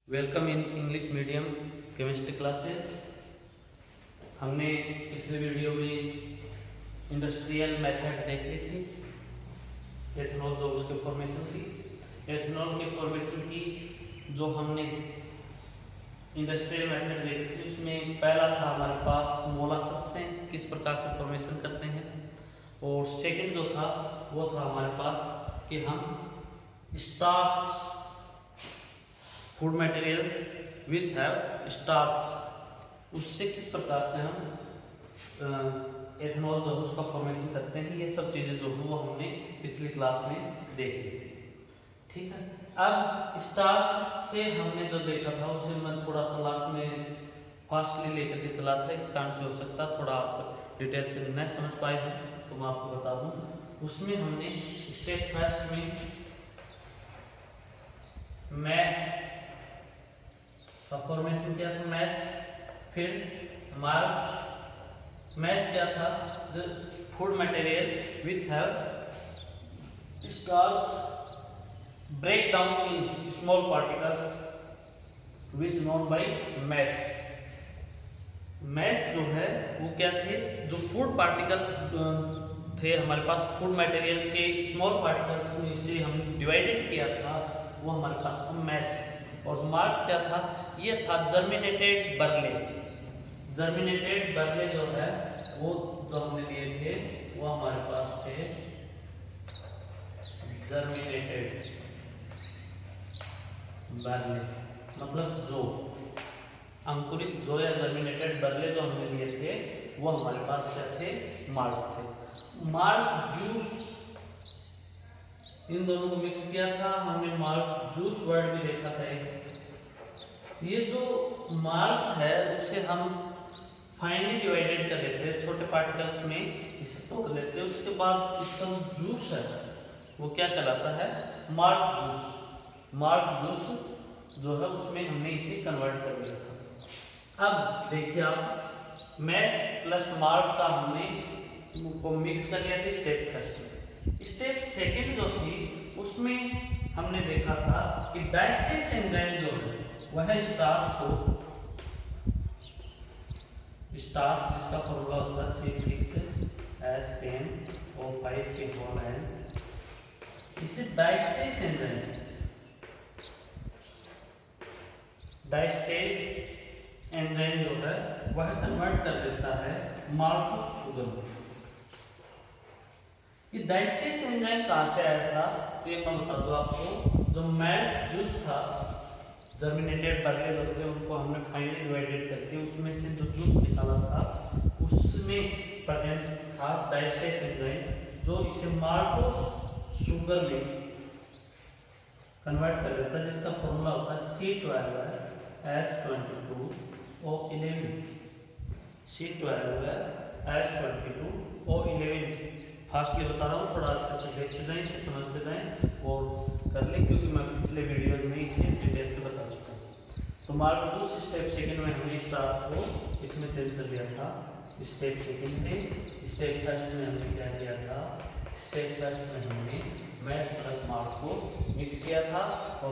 Welcome in English medium chemistry classes. हमने पिछले video में इंडस्ट्रियल मेथड देख ली थी, एथेनॉल जो उसके फॉर्मेशन की, एथेनॉल के फॉर्मेशन की जो हमने इंडस्ट्रियल मेथड देखी थी उसमें पहला था हमारे पास मोलासेस से किस प्रकार से फॉर्मेशन करते हैं, और सेकंड जो था वो था हमारे पास कि हम starch food material which have starch उससे किस प्रकार से हम एथेनॉल जो है उसका फॉर्मेशन करते हैं। ये सब चीज़ें जो है वो हमने पिछली क्लास में देख ली थी। ठीक है, अब स्टार्च से हमने जो देखा था उसे मैं थोड़ा सा लास्ट में फास्टली लेकर के चला था, इस कारण से हो सकता थोड़ा आप डिटेल से नहीं समझ पाए हो तो मैं आपको बता दूं। उसमें हमने स्टेप फर्स्ट में मैश का फॉर्मेशन किया था, मैश, फिर मार्क। मैश क्या था? The food material which have starch break down in small particles which known by mash. Mash जो है वो क्या थे? जो फूड पार्टिकल्स थे हमारे पास, फूड मटेरियल के स्मॉल पार्टिकल्स में से हमने डिवाइडेड किया था, वो हमारे पास था मैश। और मार्क क्या था? ये था जर्मिनेटेड बर्ले। जर्मिनेटेड बर्ले जो है वो जो हमने लिए थे वो हमारे पास थे जर्मिनेटेड बर्ले, मतलब जो अंकुरित जो या जर्मिनेटेड बर्ले जो हमने लिए थे वो हमारे पास क्या थे? मार्क थे। मार्क जूस, इन दोनों को मिक्स किया था हमने, मार्क जूस वर्ड भी देखा था। ये जो मार्क है उसे हम फाइनली डिवाइडेड कर लेते हैं छोटे पार्टिकल्स में, इसे तोड़ लेते हैं, उसके बाद इसका जूस है वो क्या कहलाता है? Mark juice. मार्क जूस जो है उसमें हमने इसे कन्वर्ट कर दिया था। अब देखिए आप, मैश प्लस मार्क का हमने को मिक्स कर लिया था स्टेप फर्स्ट में। स्टेप सेकंड जो थी उसमें हमने देखा था कि डायस्टेरेस एंजाइम जो है वह स्टार्च को, स्टार्च जिसका फॉर्मूला होता है C6H10O5 इसे डायस्टेरेस एंजाइम, डायस्टेरेस एंजाइम जो है वह कन्वर्ट कर देता है माल्टोज शुगर में। ये डायस्टेरेस एंजाइम कहाँ से आया था तो ये मैं बता दूं आपको। जो मैट जूस था, जर्मिनेटेड बर्ले जो थे उनको हमने फाइनली डिवाइडेड करके उसमें से जो जूस निकाला था उसमें प्रेजेंट था डायस्टेरेस एंजाइम जो इसे माल्टोज शुगर में कन्वर्ट कर देता है, जिसका फॉर्मूला होता है C12H22O11। C12H22O11। फास्टली बता रहा हूँ, थोड़ा अच्छे से देखते जाएं, इसे समझते जाएं और कर लें, क्योंकि मैं पिछले वीडियोज में इसे डिटेल से बता चुका हूँ। तो मार्क जूस स्टेप सेकंड में हमने स्टार्च को इसमें चेंज कर दिया था, स्टेप सेकंड में। स्टेप फर्स्ट में हमने क्या किया था? स्टेप फर्स्ट में हमने मैश प्लस मार्क को मिक्स किया था, और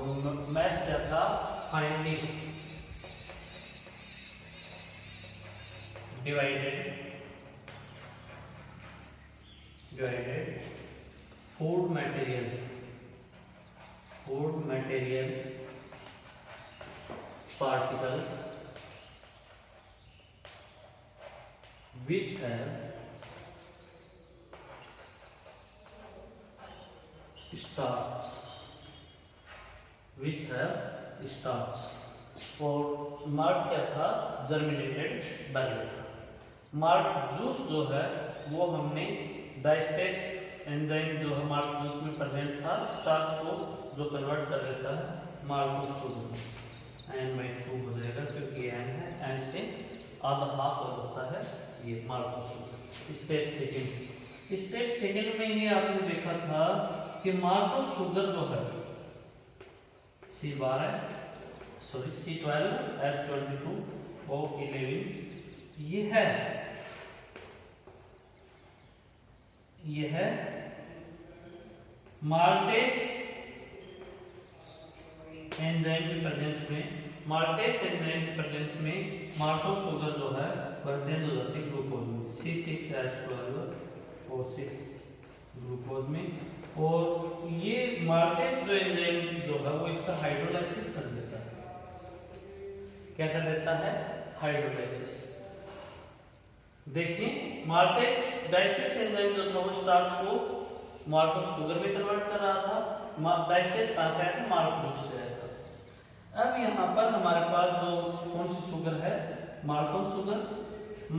मैश क्या था? Finally divided food material particle which have starch, और मार्क क्या था? जर्मिनेटेड बर्ले। मार्क जूस जो है वो हमने डायस्टेरेस एंजाइम जो है मार्क जूस में प्रेजेंट था, स्टार्च को जो कन्वर्ट कर देता है मार्क शुगर। N/2 हो जाएगा क्योंकि N है, N से आधा हाफ हो जाता है ये मार्क शुगर। स्टेप सेकंड में ये आपने देखा था कि मार्क शुगर जो है C12H22O11 ये है माल्टेस एंजाइम के प्रेजेंस में माल्टेस एंजाइम के प्रेजेंस में माल्टोस शुगर जो है वह चेंज हो जाती है ग्लूकोज में, C6H12 O6 ग्लूकोज में। और ये माल्टेस जो एंजाइम जो है वो इसका हाइड्रोलाइसिस कर देता है। क्या कर देता है? हाइड्रोलाइसिस। देखिए माल्टेस डायस्टेस एंजाइम जो था वो स्टार्च को माल्टोस शुगर में कन्वर्ट कर रहा था। डायस्टेस कहां से आया था? माल्ट जूस से आया था। अब यहाँ पर हमारे पास जो कौन सी शुगर है? Maltose sugar.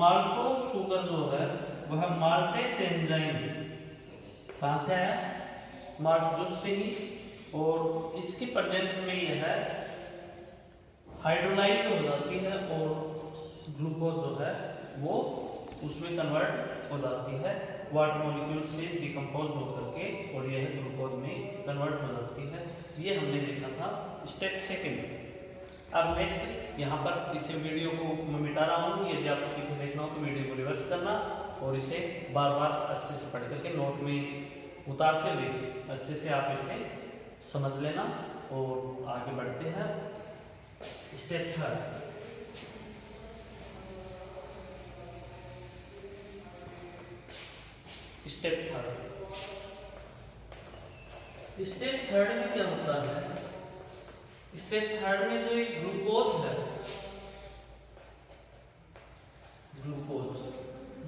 माल्टोस शुगर जो है वह माल्टेस एंजाइम कहां से आया? माल्ट जूस से ही। और इसकी प्रेजेंस में यह है हाइड्रोलाइज हो जाती है और ग्लूकोज जो है वो उसमें कन्वर्ट हो जाती है, वाटर मॉलिक्यूल से डिकम्पोज होकर के, और यह ग्लूकोज में कन्वर्ट हो जाती है। ये हमने देखा था स्टेप सेकंड। अब नेक्स्ट यहाँ पर इसे वीडियो को मैं मिटा रहा हूँ। यदि आपको पीछे देखना हो तो वीडियो को रिवर्स करना और इसे बार बार अच्छे से पढ़ करके नोट में उतारते हुए अच्छे से आप इसे समझ लेना और आगे बढ़ते हैं। Step third. स्टेप थर्ड में क्या होता है? स्टेप थर्ड में जो एक ग्लूकोज है, ग्लूकोज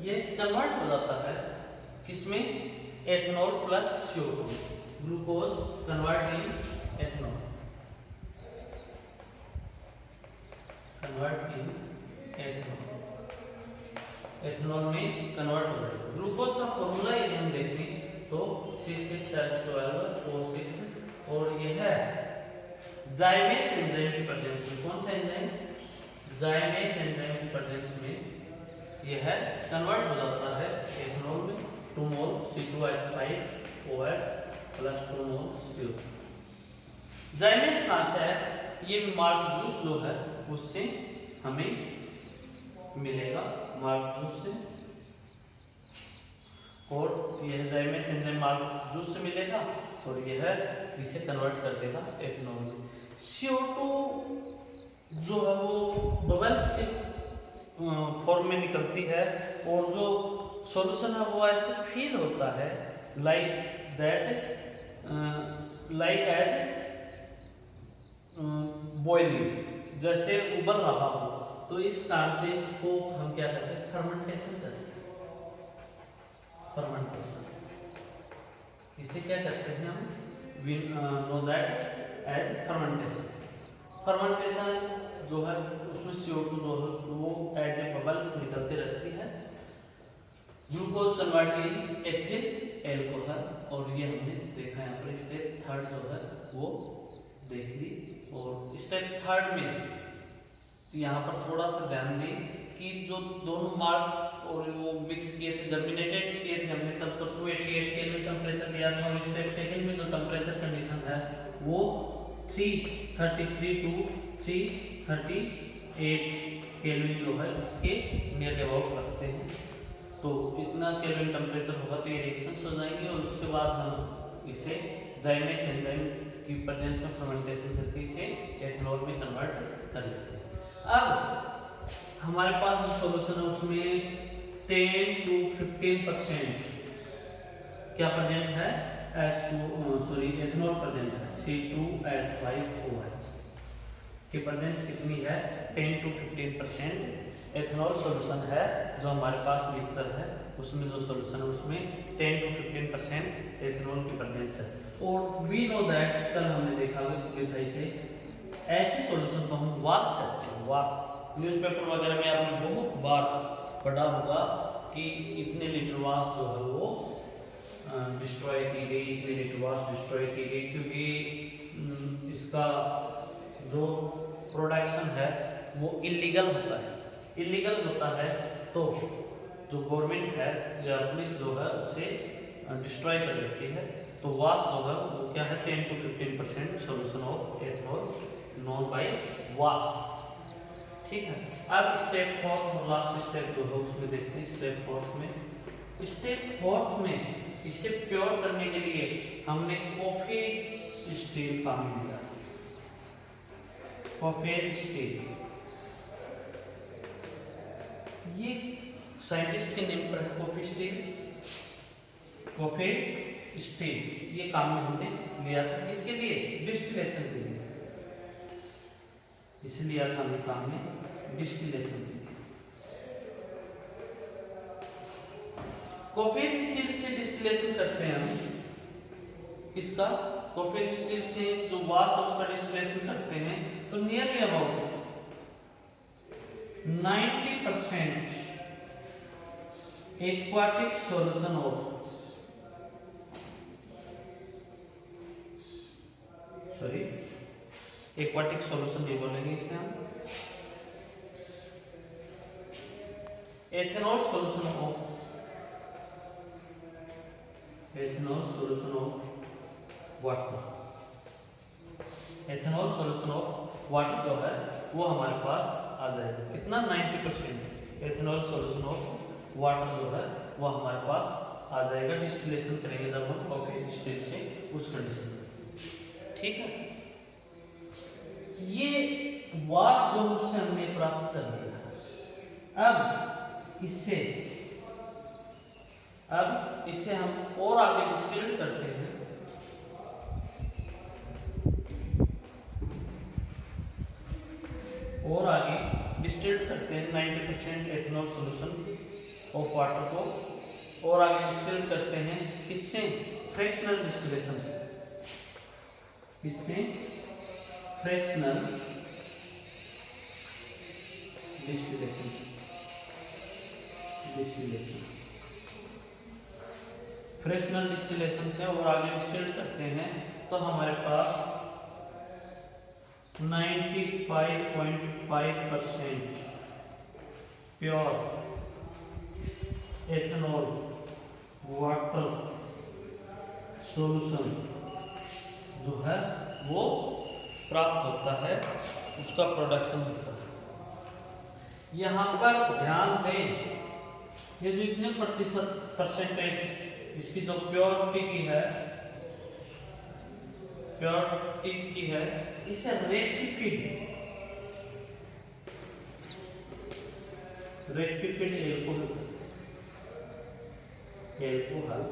ये कन्वर्ट हो जाता है किसमें? Ethanol plus CO2। Glucose convert in ethanol, convert in ethanol, ethanol में कन्वर्ट हो जाएगा। ग्लूकोज का फॉर्मूला यदि हम देखें तो C6H12O6 और यह है जाइमेस एंजाइम की प्रेजेंस में। कौन सा एंजाइम? जाइमेस एंजाइम की प्रेजेंस में यह कन्वर्ट हो जाता है एथेनॉल में। 2 मोल C2H5OH प्लस 2 मोल CO2। जाइमेस कहां से है? ये माल्ट जूस जो है उससे हमें मिलेगा, माल्ट जूस से। और यह जाइमेस एंजाइम माल्ट जूस से मिलेगा और यह इसे कन्वर्ट कर देगा एथेनॉल में। CO2 जो है वो बबल्स के फॉर्म में निकलती है और जो सॉल्यूशन है वो ऐसे फील होता है like that, like as boiling, जैसे उबल रहा हो। तो इस कारण से इसको हम क्या करते हैं? फर्मेंटेशन करते हैं। फर्मेंटेशन इसे क्या करते हैं हम? We know that as fermentation. Fermentation जो है उसमें CO2 जो है वो एज ए बबल्स निकलती रहती है। Glucose convert in ethyl alcohol, और ये हमने देखा यहाँ पर स्टेप थर्ड जो है वो देख ली। और स्टेप थर्ड में यहाँ पर थोड़ा सा ध्यान दें कि जो दोनों माल्ट और वो मिक्स किए थे, जर्मिनेटेड किए थे हमने, तब तो 288 केल्विन टेम्परेचर दिया था। और स्टेप सेकंड में जो टेम्परेचर कंडीशन है वो 333 टू 338 केल्विन जो है इसके नियर अबाउट रखते हैं। तो इतना केल्विन टेम्परेचर होगा तो ये रिएक्शंस हो जाएंगे और उसके बाद हम इसे जाइमेस एंजाइम की प्रेजेंस में फर्मेंटेशन करके इसे एथेनॉल में कन्वर्ट कर लेते हैं। अब हमारे पास जो सॉल्यूशन है उसमें 10 to 15% क्या प्रेजेंट है? एथेनॉल प्रेजेंट है। C2H5OH की प्रेजेंस कितनी है? 10 to 15% एथेनॉल सॉल्यूशन है जो हमारे पास मिक्सचर है उसमें जो सॉल्यूशन है उसमें 10 to 15% एथेनॉल की प्रेजेंस है। और वी नो दैट, कल हमने देखा इसे ऐसे सॉल्यूशन को हम वाश करते हैं। वाश न्यूज़पेपर वगैरह में आपने बहुत बार पढ़ा होगा कि इतने लीटर वाश जो है वो डिस्ट्रॉय की गई, इतने लीटर वाश डिस्ट्रॉय की गई, क्योंकि इसका जो प्रोडक्शन है वो इलीगल होता है। इलीगल होता है तो जो गवर्नमेंट है या पुलिस जो है उसे डिस्ट्रॉय कर देती है। तो वाश जो है वो क्या है? 10 to 15% solution of ethanol known by wash. ठीक है। अब स्टेप फोर्थ और लास्ट स्टेप जो है उसमें देखते हैं। स्टेप फोर्थ में इसे प्योर करने के लिए हमने कॉफी स्टील काम लिया। कॉफेज स्टील, ये साइंटिस्ट के नेम पर है कॉफेज स्टील। ये काम में हमने लिया था, किसके लिए? डिस्टिलेशन के लिए, इसलिए लिया था हमने काम में डिस्टिलेशन के लिए। कॉफेज स्टील से डिस्टिलेशन करते हैं हम, इसका कॉफेज स्टील से जो वाश है उसका डिस्टिलेशन करते हैं, तो nearly about 90% aquatic solution of, sorry aquatic solution नहीं बोलेंगे इसे हम, ethanol solution of, ethanol solution of water, ethanol solution of water जो है वो हमारे पास आ जाएगा। कितना? 90% एथेनॉल सॉल्यूशन ऑफ वाटर जो है वो हमारे पास आ जाएगा। डिस्टिलेशन करेंगे जब हम कॉफी स्टेज से उस कंडीशन में, ठीक है। ये वाश जो उससे हमने प्राप्त कर लिया, अब इससे हम और आगे डिस्टिल करते हैं, और आगे डिस्टिल करते हैं 90% एथेनॉल सॉल्यूशन ऑफ वाटर को, और आगे डिस्टिल करते हैं किससे? फ्रैक्शनल डिस्टिलेशन से, किससे? फ्रैक्शनल डिस्टिलेशन, फ्रैक्शनल डिस्टिलेशन से और आगे डिस्टिल करते हैं, तो हमारे पास 95.5% प्योर एथेनॉल वाटर सॉल्यूशन जो है वो प्राप्त होता है, उसका प्रोडक्शन होता है। यहाँ पर ध्यान दें, ये जो इतने परसेंटेज इसकी जो प्योरिटी की है, प्योरिटी की है, इसे रेक्टिफाइड एल्कोहल,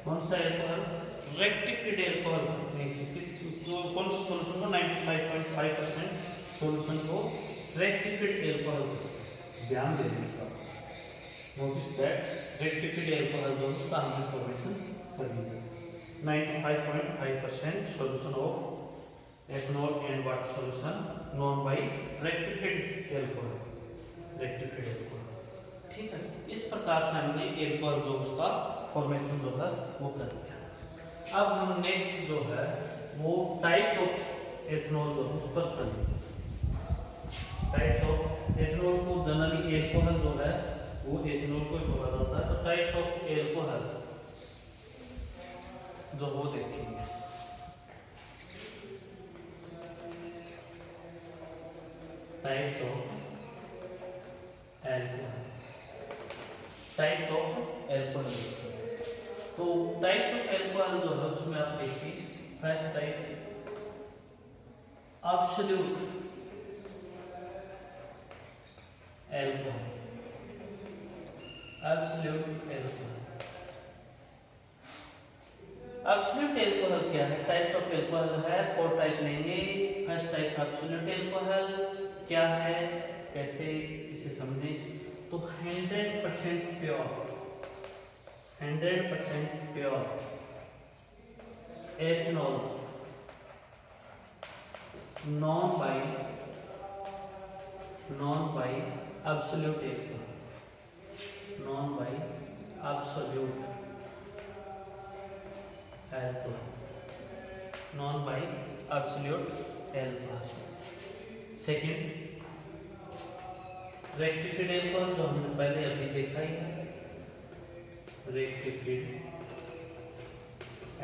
कौन सा एल्कोहल? रेक्टिफाइड एल्कोहल, कौन सा सॉल्यूशन को? 95.5% सॉल्यूशन को रेक्टिफाइड एल्कोहल, ध्यान देना इसका, नोटिस दैट रेक्टिफाइड एल्कोहल जो उसका हमने फॉर्मेशन कर लिया। 95.5% solution of ethanol and water solution known by rectified alcohol, ठीक है। इस प्रकार से हमने एल्कोहल जो उसका फॉर्मेशन जो है वो कर दिया। अब हम नेक्स्ट जो है वो टाइप्स ऑफ एथेनॉल जो उस पर चलेंगे। टाइप्स ऑफ एथेनॉल को जनरली एल्कोहल जो है वो एथेनॉल को ही बोला जाता है, तो टाइप्स ऑफ एल्कोहल जो वो देखेंगे। Types of alcohol, types of alcohol, तो टाइप्स ऑफ एल्कोहल जो है उसमें आप देखिए, first type absolute alcohol, absolute alcohol. Absolute alcohol क्या है? टाइप्स ऑफ एल्कोहल है, 4 टाइप लेंगे। फर्स्ट टाइप एब्सोल्यूट एल्कोहल क्या है, कैसे इसे समझें? तो 100% pure, 100% pure ethanol known by absolute alcohol, known by absolute alcohol, known by absolute alcohol. Second rectified alcohol जो हमने पहले अभी देखा ही है, rectified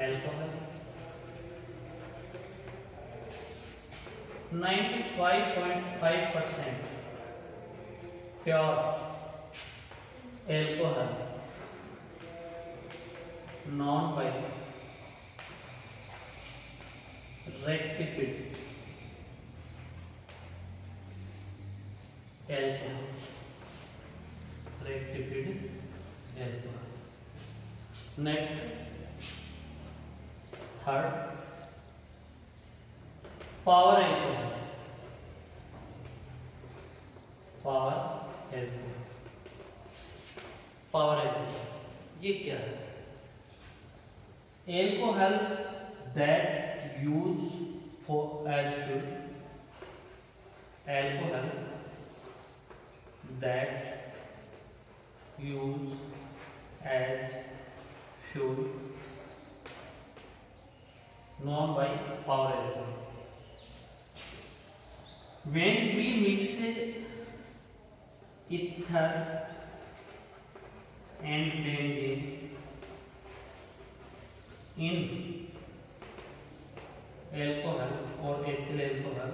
alcohol 95.5% pure alcohol known by rectified alcohol, rectified alcohol. Next third power alcohol, power alcohol, power alcohol ये क्या है? Alcohol that use for as fuel, alcohol that use as fuel known by power electron. When we mix ether and benzene in alcohol or ethyl alcohol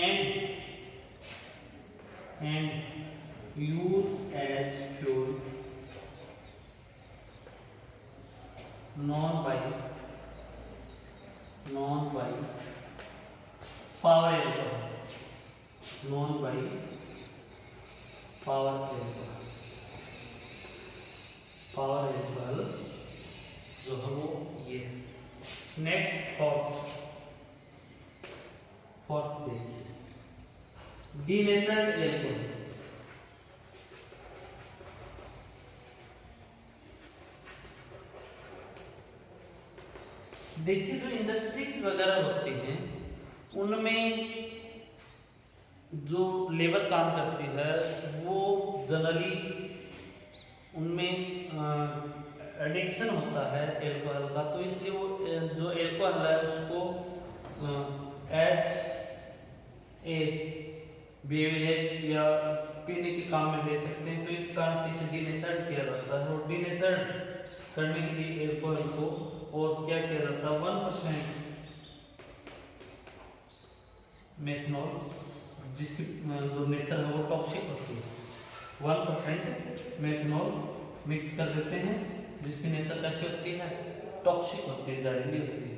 and use as fuel known by power alcohol, known by power alcohol, power alcohol जो है वो ये। Next fourth page denatured alcohol. देखिए जो industries वगैरह होती हैं उनमें जो लेबर काम करती है वो जनरली उनमें एडिक्शन होता है एल्कोहल का, तो इसलिए वो जो एल्कोहल है उसको एज ए बेवरेज या पीने के काम में ले सकते हैं। तो इस कारण से इसे डीनेचर्ड किया जाता है और डीनेचर्ड करने के लिए एल्कोहल को और क्या किया जाता है 1% मेथनॉल जिसकी जो नेचर है वो टॉक्सिक होती है 1% मेथनॉल मिक्स कर देते हैं जिसकी नेचर कैसी होती है टॉक्सिक होती है जहरीली होती है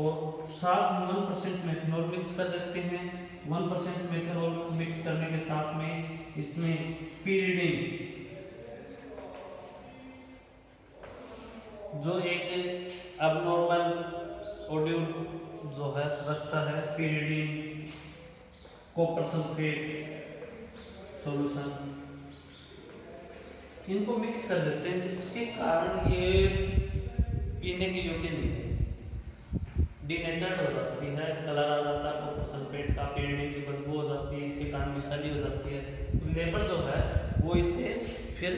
और साथ 1% मेथनॉल मिक्स कर देते हैं। 1% मेथनॉल मिक्स करने के साथ में इसमें पीरिडीन जो एक अबनॉर्मल ओड्यूल जो है रखता है पीरिडीन कॉपर सल्फेट सॉल्यूशन इनको मिक्स कर देते हैं जिसके कारण ये पीने के योग्य नहीं है, डीनेचर्ड हो जाती है, कलर आ जाता है कॉपर सल्फेट का, पीरिडीन की बदबू हो जाती है, इसके कारण विषाली हो जाती है। तो लेबर जो है वो इसे फिर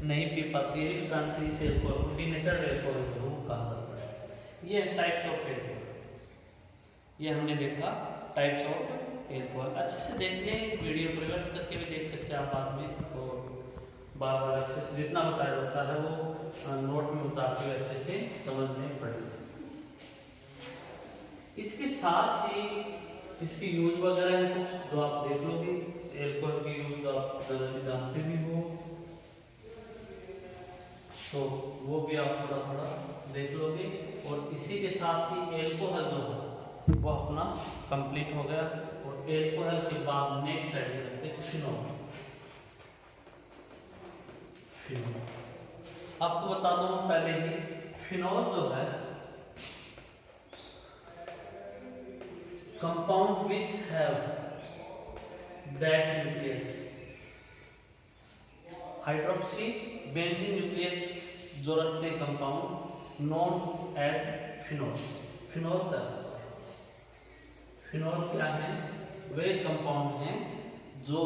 नहीं पी पाती है, इस कारण से इसे एल्कोहल डीनेचर्ड एल्कोहल जो कहा जाता है। ये टाइप्स ऑफ एल्कोहल, ये हमने देखा टाइप्स ऑफ एल्कोहल। अच्छे से देखिए वीडियो को रिवर्स करके भी देख सकते हैं आप बाद में और बार बार अच्छे से जितना बताया जाता है वो नोट में उतारते हुए अच्छे से समझने पड़ेगा। इसके साथ ही इसकी यूज वगैरह है कुछ जो आप देख लोगे, एल्कोहल की यूज आप जानते भी हो तो वो भी आप थोड़ा थोड़ा देख लोगे और इसी के साथ ही एल्कोहल जो है वो अपना कंप्लीट हो गया। और एल्कोहल के बाद नेक्स्ट आइडिया रखते हैं फिनॉल। आपको बता दूं पहले ही फिनॉल जो है compound which have that nucleus hydroxy benzene nucleus जो रखते compound known as phenol. Phenol क्या है? फिनॉल क्या है? वे कंपाउंड हैं जो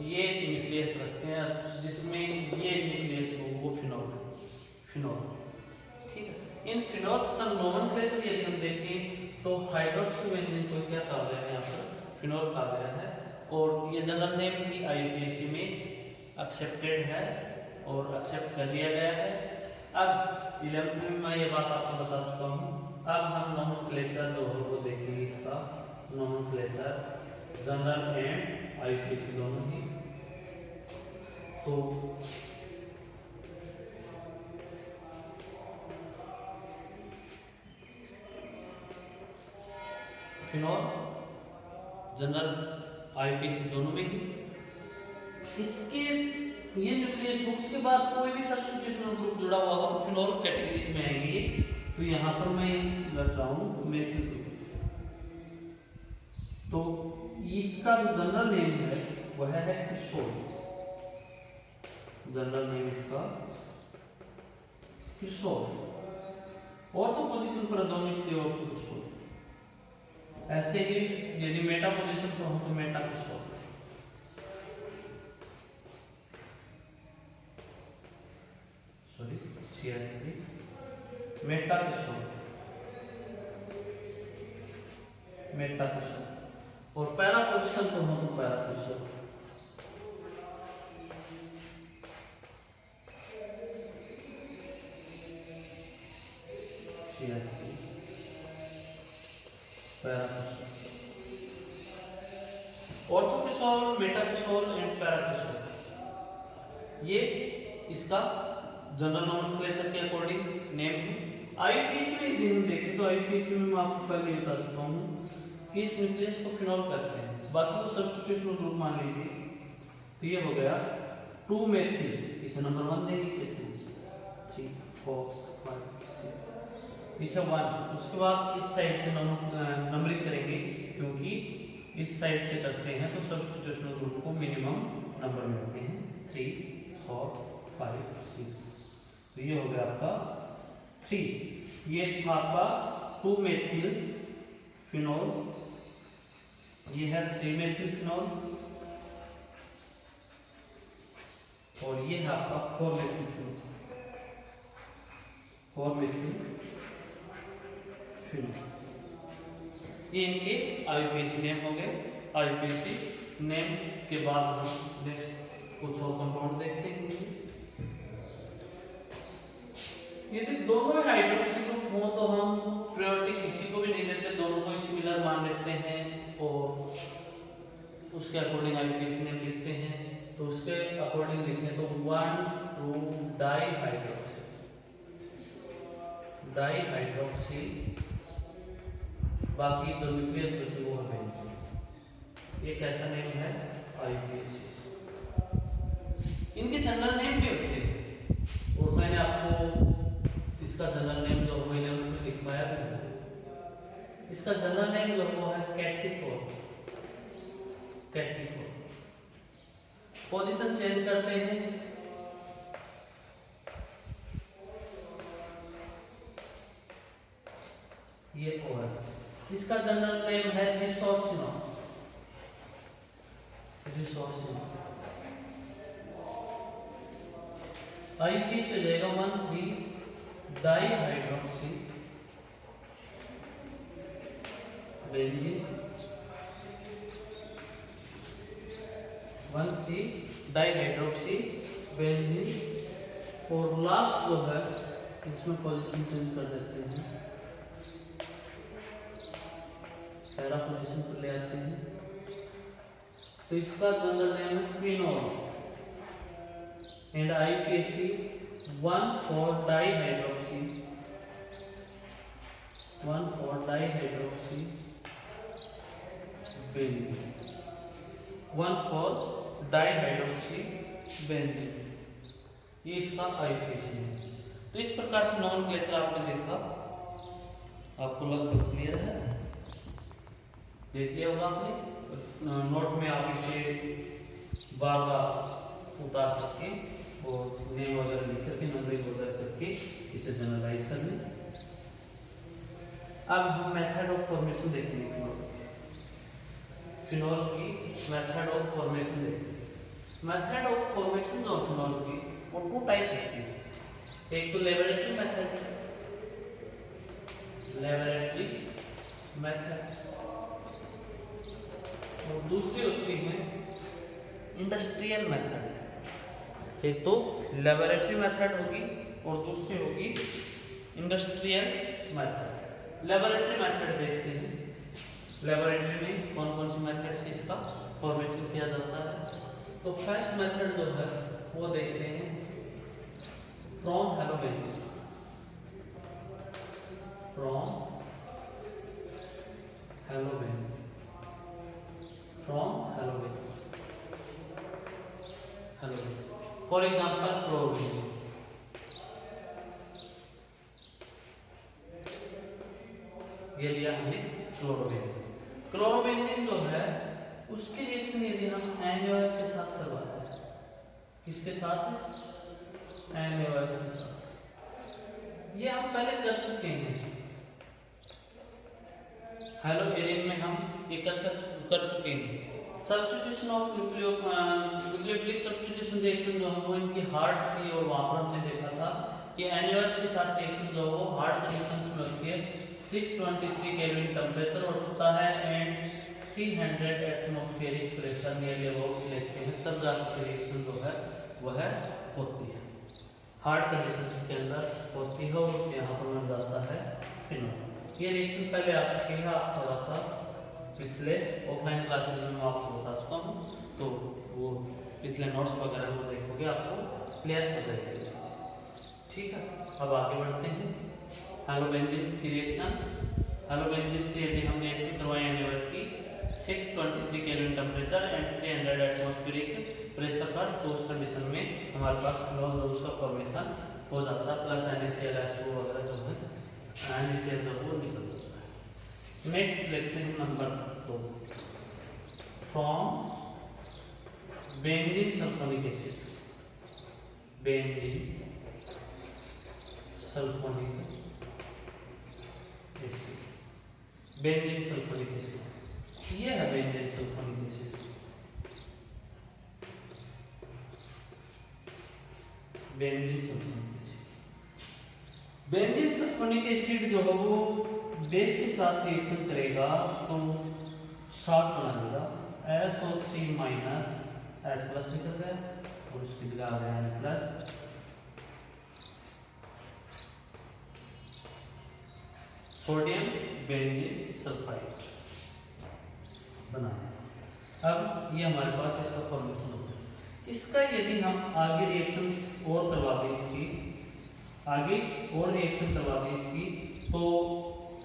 ये न्यूक्लियस रखते हैं जिसमें ये न्यूक्लियस हो वो फिनॉल है। फिनॉल ठीक है। इन फिनॉल्स का नोमेनक्लेचर यदि हम देखें तो हाइड्रोक्सी बेंजीन को क्या कहा गया है? यहाँ पर फिनॉल कहा गया है और ये जनरल नेम भी IUPAC में एक्सेप्टेड है और एक्सेप्ट कर लिया गया है। अब 11th में मैं ये बात आपको बता चुका हूँ। अब हम नोमेनक्लेचर जो है वो देखेंगे, इसका नोमेनक्लेचर जनरल एंड IUPAC दोनों ही। तो फिनॉल जनरल आईपीसी दोनों में ही। इसके ये न्यूक्लियस हो, उसके बाद कोई भी सब्स्टिट्यूशनल ग्रुप जुड़ा हुआ हो तो फिनोल कैटेगरीज में आएंगे। तो यहाँ पर मैं रख रहा हूँ मेथिल ग्रुप। तो इसका जो जनरल नेम है वह है क्रिसोल। जनरल नेम इसका क्रिसोल। ऑर्थो पोजीशन पर दोनों इसलिए ऑर्थो क्रिसोल। ऐसे ही यदि मेटा पोजीशन पर हो तो Meta cresol. Sorry CH3 Meta cresol, Meta cresol. और पैरा पोजीशन पर हो तो पैरा क्रिसोल। ऑर्थोक्रिसोल, मेटाक्रिसोल एंड पैराक्रिसोल, ये इसका जनरल नोमेनक्लेचर के अकॉर्डिंग नेम है। आईपीसी में यदि हम देखें तो आईपीसी में मैं आपको पहले बता चुका हूँ कि इस न्यूक्लियस को फिनोल कहते हैं, बाकी को सब्स्टिट्यूशनल ग्रुप मान लीजिए। तो ये हो गया 2 मेथिल, इसे नंबर 1 देंगे, इसे 2 3 4 5 6, इसे 1। उसके बाद इस साइड से नंबरिंग करेंगे, क्योंकि इस साइड से करते हैं तो सब्स्टिट्यूशनल ग्रुप को मिनिमम नंबर मिलते हैं 3 4 5 6। तो ये हो गया आपका 3। ये था आपका 2 मेथिल फिनोल, ये है 3 मेथिल फिनोल, और ये है आपका 4 मेथिल फिनोल, 4 मेथिल फिनोल। ये इनके आईपीसी नेम हो गए। आईपीसी नेम के बाद हम नेक्स्ट कुछ और कंपाउंड देखते हैं। यदि दोनों हाइड्रोक्सी ग्रुप हो तो हम प्रायोरिटी किसी को भी नहीं देते, दोनों को सिमिलर मान लेते हैं और उसके अकॉर्डिंग आईपीसी नेम लिखते हैं। तो उसके अकॉर्डिंग लिखें तो 1 2 डाइहाइड्रोक्सी, बाकी जो न्यूक्लियस बचे वो है बेंजीन। ये कैसा नेम है? आईपीसी। इनके जनरल नेम भी होते हैं, और मैंने आपको इसका जनरल नेम जो मैंने उसमें लिखवाया भी है। इसका जनरल नेम जो वो है कैटिकोल। कैटिकोल। पोजीशन चेंज करते हैं। ये OH। इसका जनरल नेम है रिसोर्सिनॉल। रिसोर्सिनॉल। आईपीसी हो जाएगा 1 3 डाइहाइड्रोक्सी बेंजीन, 1 3 डाइहाइड्रोक्सी बेंजीन। और लास्ट जो है इसमें पोजीशन चेंज कर देते हैं, पहला पोजीशन पर ले आते हैं। तो इसका जनरल नेम है phenol and IPC 1 4 dihydroxy, 1 4 dihydroxy benzene, 1 4 dihydroxy benzene. ये इसका आईपीसी है। तो इस प्रकार से नोमेनक्लेचर आपने देखा, आपको लगभग क्लियर है? देख लिया होगा आपने। नोट में आप इसे बार बार उतार सकते और नेम वगैरह लिख करके, नंबरिंग वगैरह करके इसे जनरलाइज कर लें। अब हम मेथड ऑफ फॉर्मेशन देखेंगे। फिनोल की मेथड ऑफ फॉर्मेशन देखेंगे। मेथड ऑफ फॉर्मेशन जो फिनोल की वो 2 टाइप होती है। एक तो लेबोरेटरी मेथड, लेबोरेटरी मेथड, और दूसरी होती है इंडस्ट्रियल मेथड। एक तो लेबोरेटरी मेथड होगी और दूसरी होगी इंडस्ट्रियल मेथड। लेबोरेटरी मेथड देखते हैं। लेबोरेटरी में कौन कौन सी मेथड से इसका फॉर्मेशन किया जाता है। तो फर्स्ट मेथड जो है वो देखते हैं फ्रॉम हेलोबेन, फ्रॉम हेलोबेन। फॉर एग्जांपल क्लोरोबिन, ये लिया हमने क्लोरोबिन। क्लोरोबेंजीन जो है उसके रिएक्शन यदि हम NaOH के साथ करवाते हैं, किसके साथ? NaOH के साथ। ये हम पहले कर चुके हैं, हेलोएरिन में हम ये कर चुके हैं। Substitution of nucleophilic substitution reaction जो है वो इनकी हार्ड थी, और वहां पर हमने देखा था कि NaOH के साथ रिएक्शन जो वो हार्ड कंडीशंस में होती है, 623 केल्विन टेम्परेचर होता है and 300 atmospheric pressure nearly about लेते हैं, तब जाकर रिएक्शन जो है वह होती है, हार्ड कंडीशंस के अंदर होती है, और यहाँ पर बन जाता है फिनोल। ये रिएक्शन पहले आ चुकी है, आप थोड़ा सा पिछले ऑफलाइन क्लासेस में मैं आपको बता चुका हूँ, तो वो पिछले नोट्स वगैरह में देखोगे आपको क्लियर हो जाएगी। ठीक है, अब आगे बढ़ते हैं। हेलोबेंजीन की रिएक्शन, हेलोबेंजीन से यदि हम रिएक्शन करवाएं NaOH की 623 kelvin temperature and 300 atmospheric pressure पर, तो उस कंडीशन में हमारे पास फिनोल का फॉर्मेशन हो जाता है, प्लस NaCl वगैरह जो है NaCl जो वो निकल जाता है। नेक्स्ट देखते हैं number 2, from benzene sulphonic acid, benzene sulphonic acid, benzene sulphonic acid, ये है benzene sulphonic acid, benzene sulphonic acid. Benzene sulphonic acid जो है वो बेस के साथ रिएक्शन करेगा तो शॉर्ट बना देगा, SO3 माइनस H प्लस निकल गया, और उसकी जगह आ गया N plus, sodium benzene sulphide बनाया। अब ये हमारे पास इसका फॉर्मेशन हो गया। इसका यदि हम आगे रिएक्शन और करवा दें, इसकी आगे और रिएक्शन करवा दें इसकी, तो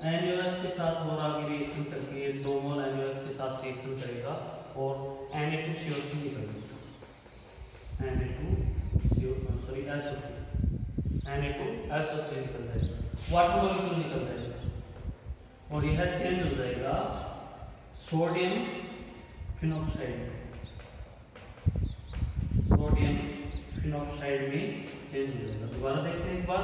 NaOH के साथ और आगे रिएक्शन करके 2 मोल NaOH के साथ रिएक्शन करेगा और Na2CO3 निकलेगा, Na2SO3 निकल जाएगा, वाटर मॉलिक्यूल निकल जाएगा, और यह चेंज हो जाएगा सोडियम फिनॉक्साइड में, सोडियम फिनॉक्साइड में चेंज हो जाएगा। दोबारा देखते हैं एक बार,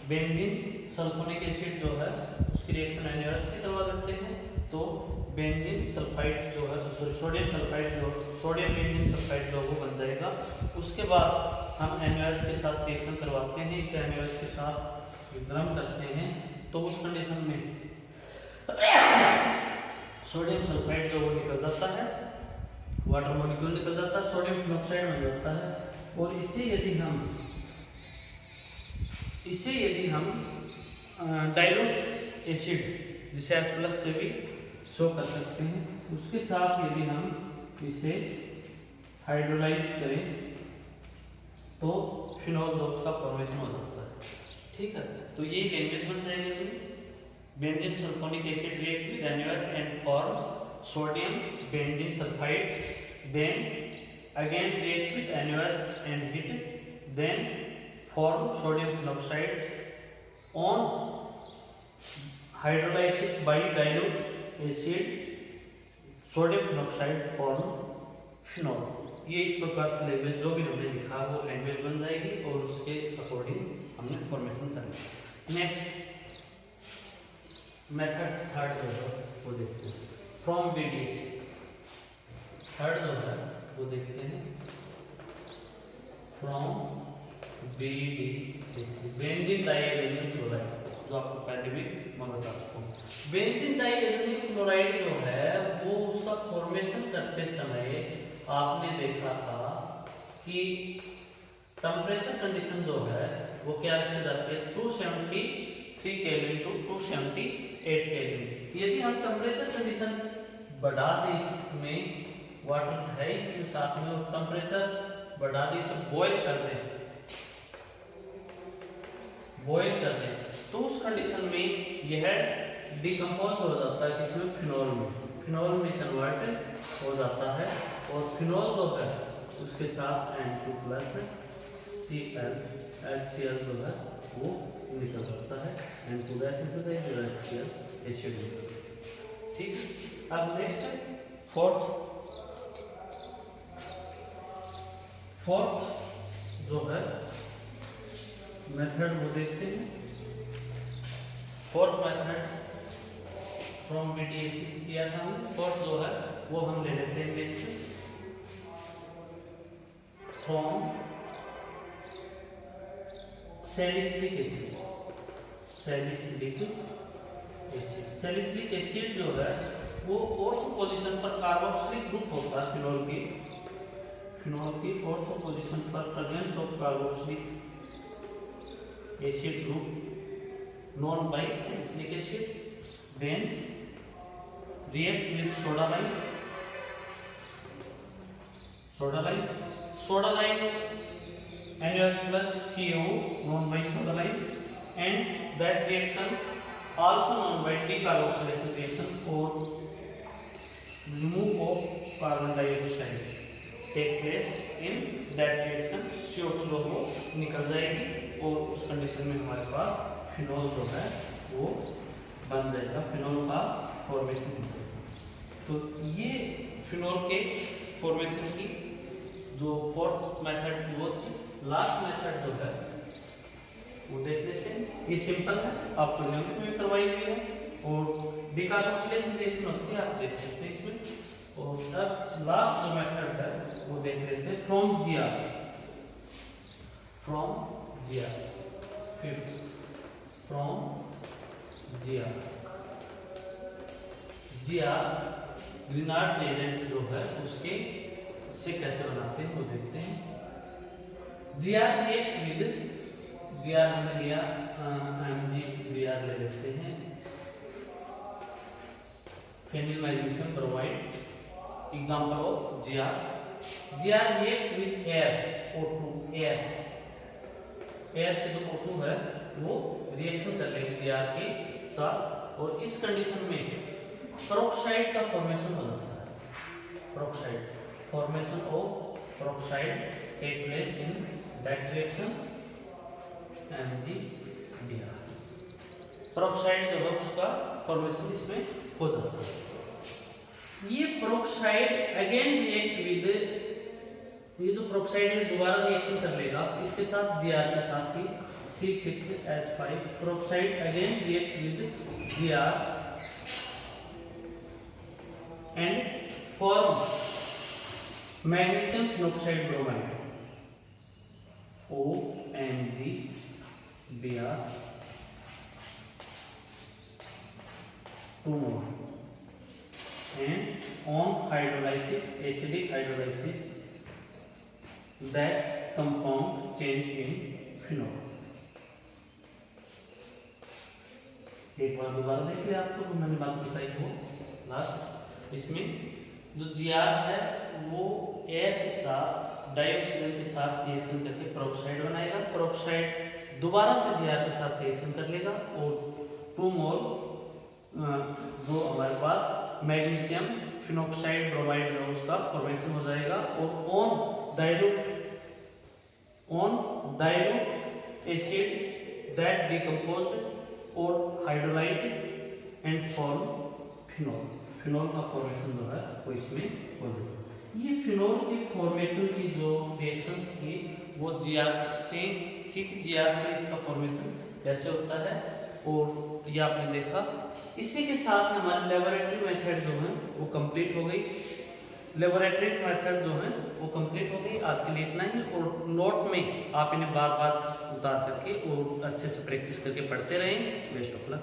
बेंजीन सल्फोनिक एसिड जो है उसकी रिएक्शन NaOH से करवा देते हैं, तो बेंजीन सल्फाइड जो है, सोडियम सल्फाइड जो, सोडियम बेंजीन सल्फाइड जो वो बन जाएगा। उसके बाद हम NaOH के साथ रिएक्शन करवाते हैं, इसे NaOH के साथ गर्म करते हैं, तो उस कंडीशन में सोडियम सल्फाइड जो वो निकल जाता है, वाटर मॉलिक्यूल निकल जाता है, सोडियम फिनॉक्साइड बन जाता है, और इसे यदि हम डाइल्यूट एसिड जिसे H प्लस से भी शो कर सकते हैं, उसके साथ यदि हम इसे हाइड्रोलाइज करें तो फिनॉल डॉट्स का फॉर्मेशन हो जाता है। ठीक है, तो ये लैंग्वेज बन जाएगी, benzene sulphonic acid react with NaOH and form sodium benzene sulphide, then again react with NaOH and heat, then form sodium phenoxide on hydrolysis by dilute acid, sodium phenoxide form phenol। ये इस प्रकार से language जो भी हमने लिखा वो language बन जाएगी, और उसके अकॉर्डिंग हमने फॉर्मेशन करना। नेक्स्ट मेथड थर्ड जो है वो देखते हैं, फ्रॉम BDS। थर्ड जो है वो देखते हैं फ्रॉम BDS, बेंजीन डाइएथेनियम क्लोराइड, जो आपको पहले भी मैं बता चुका हूँ। बेंजीन डाइएथेनियम क्लोराइड जो है वो उसका फॉर्मेशन करते समय आपने देखा था कि टेम्परेचर कंडीशन जो है वो क्या रखी जाती है, 273 केल्विन टू 278 केल्विन। यदि हम टेम्परेचर कंडीशन बढ़ा दें, इसमें वाटर है इसके साथ में, और टेम्परेचर बढ़ा दें, इसे बॉयल कर दें, तो उस कंडीशन में यह डिकम्पोज हो जाता है किसमें, फिनॉल में कन्वर्ट हो जाता है, और फिनॉल जो है उसके साथ N2 प्लस Cl, HCl जो है वो निकल सकता है, N2 गैस निकल जाएगी और HCl एसिड निकल जाएगी। ठीक। अब नेक्स्ट फोर्थ जो है मेथड वो देखते हैं। फोर्थ मेथड फ्रॉम BDAC किया था हमने। फोर्थ जो है वो हम ले लेते हैं next from salicylic acid. Salicylic acid, salicylic acid जो है वो फोर्थ पोजीशन पर कार्बोक्सिलिक ग्रुप होता है फिनोल की फोर्थ पोजीशन पर presence of carboxylic acid group known by salicylic acid, then react with soda lime NaOH plus CO known by soda lime, and that reaction also known by decarboxylation reaction for remove of carbon dioxide take place in that reaction। CO2 जो वो निकल जाएगी और उस condition में हमारे पास phenol जो है वो बन जाएगा, फिनोल का फॉर्मेशन होगा। तो ये फिनोल के फॉर्मेशन की जो फोर्थ मेथड थी वो थी। लास्ट मेथड जो है वो देख लेते हैं। ये सिंपल है, आपको न्यूमेरिक में करवाई हुई है और डिकार्बोक्सिलेशन रिएक्शन होती है, आप देख सकते हैं इसमें। और अब लास्ट जो मेथड है वो देख लेते हैं फ्रॉम GR ग्रीनार्ड एजेंट जो है उसके से कैसे बनाते हैं वो देखते हैं। GR हमने लिया MgBr ले लेते हैं, phenyl magnesium bromide example of GR react with air O2 air से जो O2 है वो रिएक्शन कर लेगी GR के साथ और इस कंडीशन में पेरोक्साइड का फॉर्मेशन हो जाता है। Formation of peroxide take place in that reaction MgBr। Peroxide जो है उसका फॉर्मेशन इसमें हो जाता है। ये पेरोक्साइड अगेन रिएक्ट विद ये जो पेरोक्साइड है दोबारा रिएक्शन कर लेगा इसके साथ GR के साथ ही C6H5 peroxide again react with GR and form magnesium phenoxide bromide OMgBr two more, and on hydrolysis, acidic hydrolysis, that compound change in phenol। एक बार दोबारा देखिए, आपको तो मैंने बात बताई हो लास्ट। इसमें जो GR है वो एयर के साथ डाइऑक्सीजन के साथ रिएक्शन करके पेरोक्साइड बनाएगा। पेरोक्साइड दोबारा से GR के साथ रिएक्शन कर लेगा और 2 मोल जो हमारे पास मैग्नीशियम फिनॉक्साइड ब्रोमाइड है उसका फॉर्मेशन हो जाएगा और on dilute acid that decomposed और हाइड्रोलाइट एंड फॉर्म फिनॉल का फॉर्मेशन जो है वो इसमें हो जाएगा। ये फिनॉल की फॉर्मेशन की जो रिएक्शंस थी वो GR से इसका फॉर्मेशन कैसे होता है और ये आपने देखा। इसी के साथ हमारी लेबोरेटरी मेथड जो है वो कंप्लीट हो गई। लेबोरेटरी मेथड जो है वो कंप्लीट हो गई। आज के लिए इतना ही, और नोट में आप इन्हें बार बार उतार करके और अच्छे से प्रैक्टिस करके पढ़ते रहें। Best of luck.